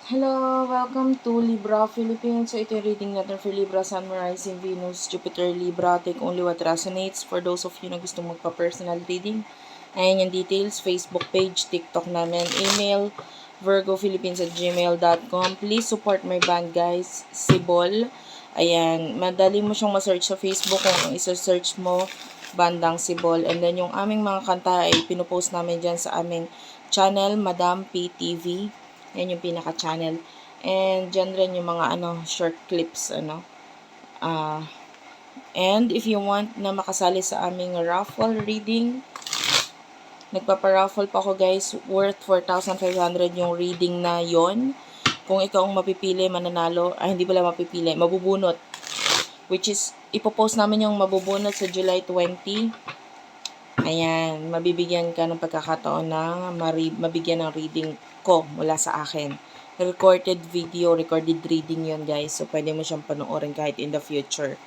Hello! Welcome to Libra Philippines. So, ito yung reading natin for Libra, Sun, Rising, Venus, Jupiter, Libra. Take only what resonates. For those of you na gusto magpa-personal reading, ayan yung details. Facebook page, TikTok namin, email, virgophilippines@gmail.com. Please support my band, guys. Sibol. Ayan, madali mo siyang ma-search sa Facebook kung isa-search mo bandang Sibol. And then, yung aming mga kanta ay pinupost namin dyan sa aming channel, Madam PTV. Yan yung pinaka-channel. And dyan rin yung mga short clips, and if you want na makasali sa aming raffle reading, nagpapa-raffle pa ako guys, worth 4,500 yung reading na yon. Kung ikaw ang mapipili, mananalo, hindi pala mapipili, mabubunot. Which is, ipopost namin yung mabubunot sa July 20. Ayan, mabibigyan ka ng pagkakataon na mabigyan ng reading ko mula sa akin. Recorded video, recorded reading yon guys. So, pwede mo siyang panoorin kahit in the future.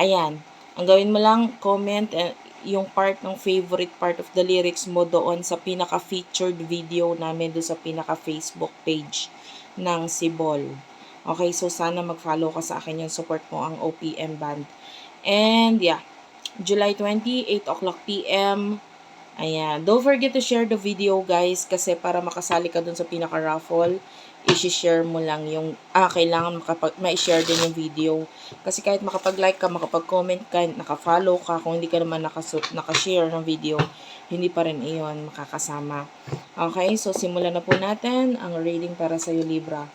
Ayan, ang gawin mo lang, comment yung favorite part of the lyrics mo doon sa pinaka-featured video namin doon sa pinaka-Facebook page ng Sibol. Okay, so sana mag-follow ka sa akin yung support mo ang OPM band. And yeah, July 20, 8 o'clock PM. Ayan. Don't forget to share the video, guys, kasi para makasali ka dun sa pinaka-raffle, i-share mo lang yung, kailangan ma-share din yung video. Kasi kahit makapag-like ka, makapag-comment ka, naka-follow ka, kung hindi ka naman naka-share ng video, hindi pa rin iyon makakasama. Okay, so simulan na po natin ang reading para sa iyo, Libra.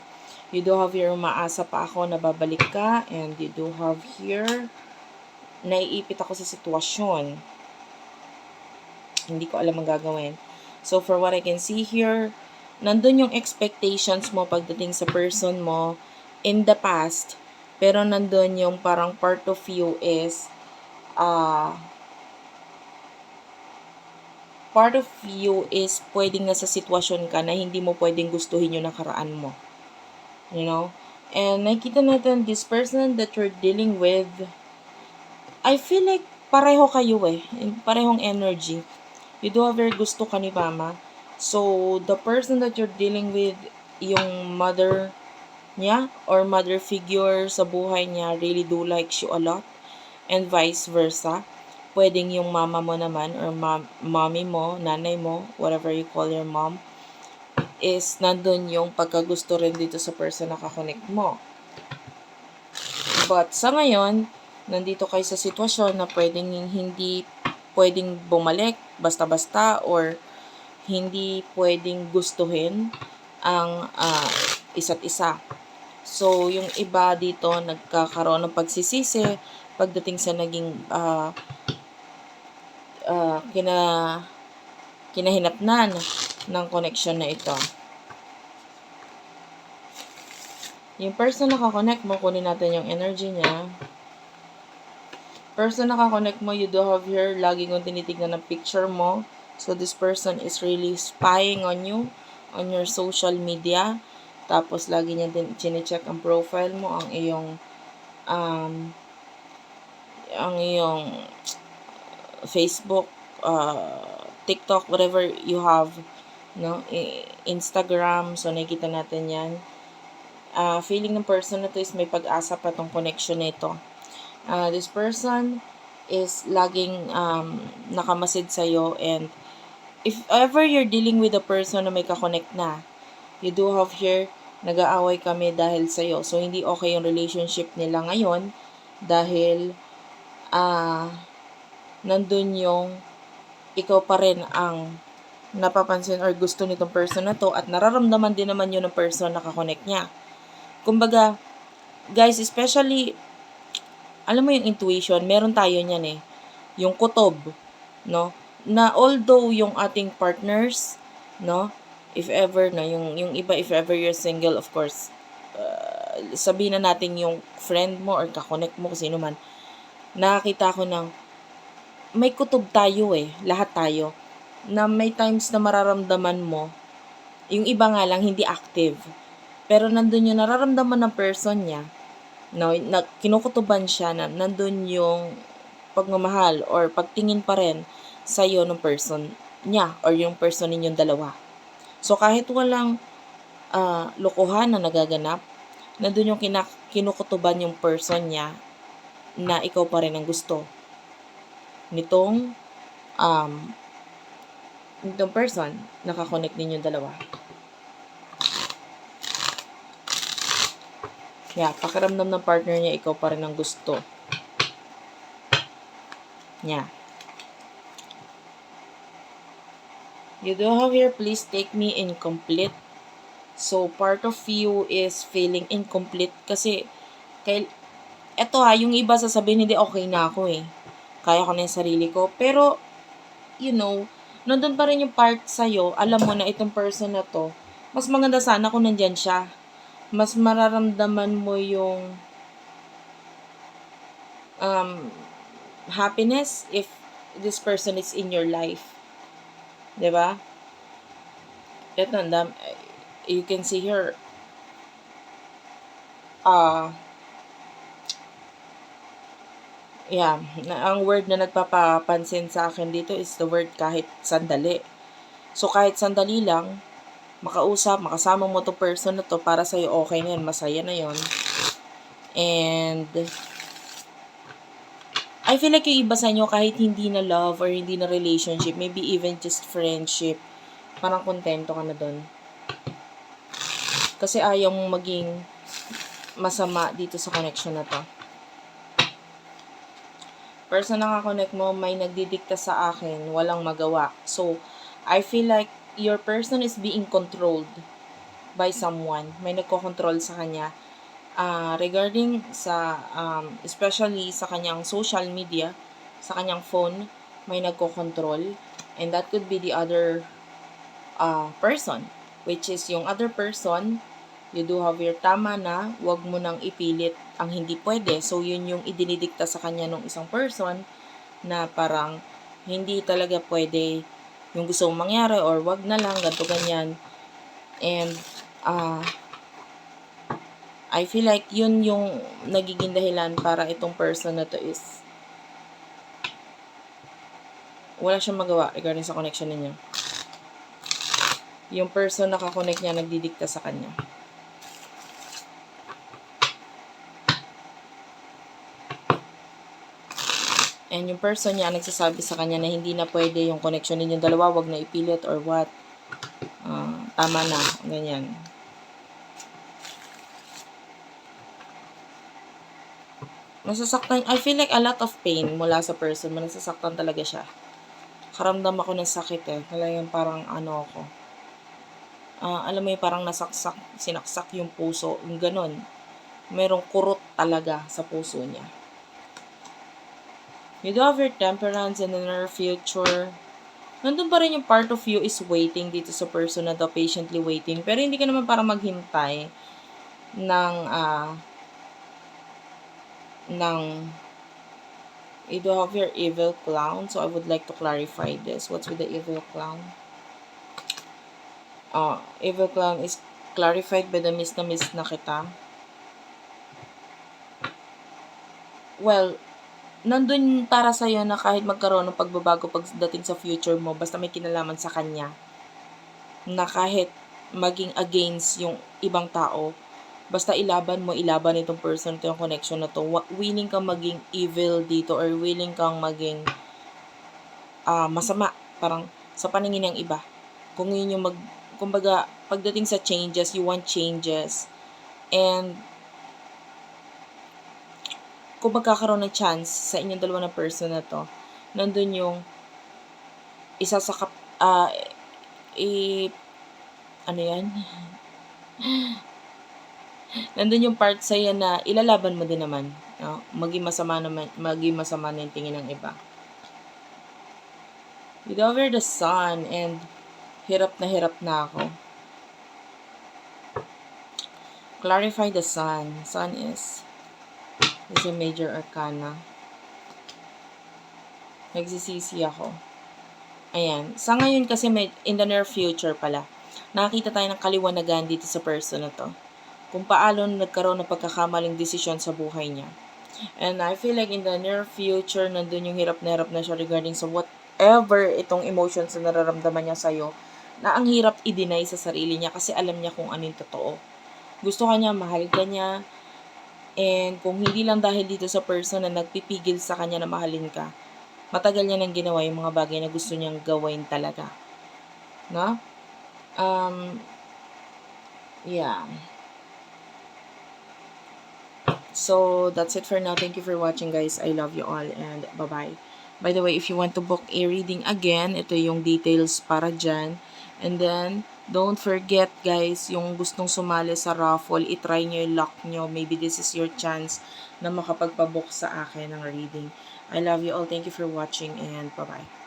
You do have here, umaasa pa ako na babalik ka, and you do have here, naiipit ako sa sitwasyon. Hindi ko alam ang gagawin. So, for what I can see here, nandun yung expectations mo pagdating sa person mo in the past. Pero nandun yung parang part of you is, pwedeng nasa sitwasyon ka na hindi mo pwedeng gustuhin yung nakaraan mo. You know? And nakita natin, this person that you're dealing with, I feel like pareho kayo parehong energy. You do have very gusto ka ni mama. So, the person that you're dealing with, yung mother niya or mother figure sa buhay niya really do likes you a lot. And vice versa. Pwedeng yung mama mo naman or mommy mo, nanay mo, whatever you call your mom, is nandun yung pagkagusto rin dito sa person na kakonect mo. But sa ngayon, nandito kayo sa sitwasyon na hindi pwedeng bumalik basta-basta or hindi pwedeng gustuhin ang isa't isa. So, yung iba dito nagkakaroon ng pagsisisi pagdating sa naging kinahinatnan ng connection na ito. Yung person na kakonect mo, kunin natin yung energy niya. Person na kakonect mo, you do have here, lagi kong tinitignan ng picture mo. So, this person is really spying on you, on your social media. Tapos, lagi niya din chine-check ang profile mo, ang iyong Facebook, TikTok, whatever you have, no? Instagram, so nakikita natin yan. Feeling ng person na to is may pag-asa pa tong connection nito. This person is laging nakamasid sa'yo, and if ever you're dealing with a person na may kakonect na, you do have here, nag-aaway kami dahil sa'yo. So, hindi okay yung relationship nila ngayon dahil nandun yung ikaw pa rin ang napapansin or gusto nitong person na to at nararamdaman din naman yun ng person na kakonect niya. Kumbaga, guys, especially, alam mo yung intuition, meron tayo niyan yung kutob, no? Na although yung ating partners, no? If ever, yung iba, if ever you're single, of course, sabihin na natin yung friend mo or kakonect mo, kung sino man, nakakita ko ng, may kutob tayo lahat tayo, na may times na mararamdaman mo, yung iba nga lang hindi active. Pero nandun yung nararamdaman ng person niya, no, na kinukutuban siya, na nandun yung pagmamahal or pagtingin pa rin sa'yo ng person niya or yung person ninyong dalawa. So, kahit walang lokohan na nagaganap. Nandun yung kinukutuban yung person niya na ikaw pa rin ang gusto nitong um, nitong person. Nakakonect ninyong dalawa. Yeah, pakiramdam ng partner niya, ikaw pa rin ang gusto niya. You do have here, please take me incomplete. So, part of you is feeling incomplete kasi, eto yung iba sasabihin, hindi, okay na ako eh. Kaya ko na yung sarili ko. Pero, nandun pa rin yung part sa'yo, alam mo na itong person na to, mas maganda sana kung nandyan siya. Mas mararamdaman mo yung happiness if this person is in your life. Diba? Ito, you can see here, yeah, ang word na nagpapapansin sa akin dito is the word kahit sandali. So, kahit sandali lang, makausap, makasama mo to person na to, para sa'yo okay na yun, masaya na yun. And, I feel like yung iba sa inyo, kahit hindi na love or hindi na relationship, maybe even just friendship, parang kontento ka na dun. Kasi ayaw mong maging masama dito sa connection na to. Person na nakakonect mo, may nagdidikta sa akin, walang magawa. So, I feel like your person is being controlled by someone. May nagko-control sa kanya. Regarding sa, especially sa kanyang social media, sa kanyang phone, may nagko-control. And that could be the other person. Which is yung other person, you do have your tama na, wag mo nang ipilit ang hindi pwede. So, yun yung idinidikta sa kanya ng isang person na parang hindi talaga pwede yung gusto mong mangyari or wag na lang, ganito, ganyan. And, I feel like yun yung nagiging dahilan para itong person na to is wala siyang magawa regarding sa connection ninyo. Yung person na kakonect niya, nagdidikta sa kanya. And yung person niya nagsasabi sa kanya na hindi na pwede yung connection ninyong dalawa, wag na ipilit or what. Tama na, ganyan. Nasasaktan, I feel like a lot of pain mula sa person, nasasaktan talaga siya. Karamdam ako ng sakit eh. Talagang parang ako. Alam mo yung parang sinaksak yung puso, yung ganun. Merong kurot talaga sa puso niya. You do have your temperance in the near future. Nandun pa rin yung part of you is waiting dito sa person na daw, patiently waiting. Pero hindi ka naman para maghintay ng you do have your evil clown. So I would like to clarify this. What's with the evil clown? Evil clown is clarified by the miss na kita. Well, nandun para sa'yo na kahit magkaroon ng pagbabago pagdating sa future mo, basta may kinalaman sa kanya, na kahit maging against yung ibang tao, basta ilaban itong person, itong connection na to, willing kang maging evil dito or willing kang maging masama, parang sa paningin ng iba. Kung yun yung kumbaga, pagdating sa changes, you want changes. And kung magkakaroon ng chance sa inyong dalawa na person na to, nandun yung isa sa ano yan? Nandun yung part sa'yo na ilalaban mo din naman. Maging masama na yung tingin ng iba. You over the sun and hirap na ako. Clarify the sun. Sun is a major arcana. Nagsisisi ako. Ayan. Sa ngayon kasi in the near future pala, nakakita tayo ng kaliwanagan dito sa person na to. Kung paano nagkaroon ng pagkakamaling desisyon sa buhay niya. And I feel like in the near future, nandun yung hirap na siya regarding sa whatever itong emotions na nararamdaman niya sa'yo. na ang hirap i-deny sa sarili niya kasi alam niya kung ano yung totoo. Gusto ka niya, mahal ka niya, and kung hindi lang dahil dito sa person na nagpipigil sa kanya na mahalin ka, matagal niya nang ginawa yung mga bagay na gusto niyang gawin talaga. No? Yeah. So, that's it for now. Thank you for watching, guys. I love you all, and bye-bye. By the way, if you want to book a reading again, ito yung details para dyan. And then, don't forget, guys, yung gustong sumali sa raffle, itry nyo yung luck nyo. Maybe this is your chance na makapagpabook sa akin ng reading. I love you all. Thank you for watching, and bye-bye.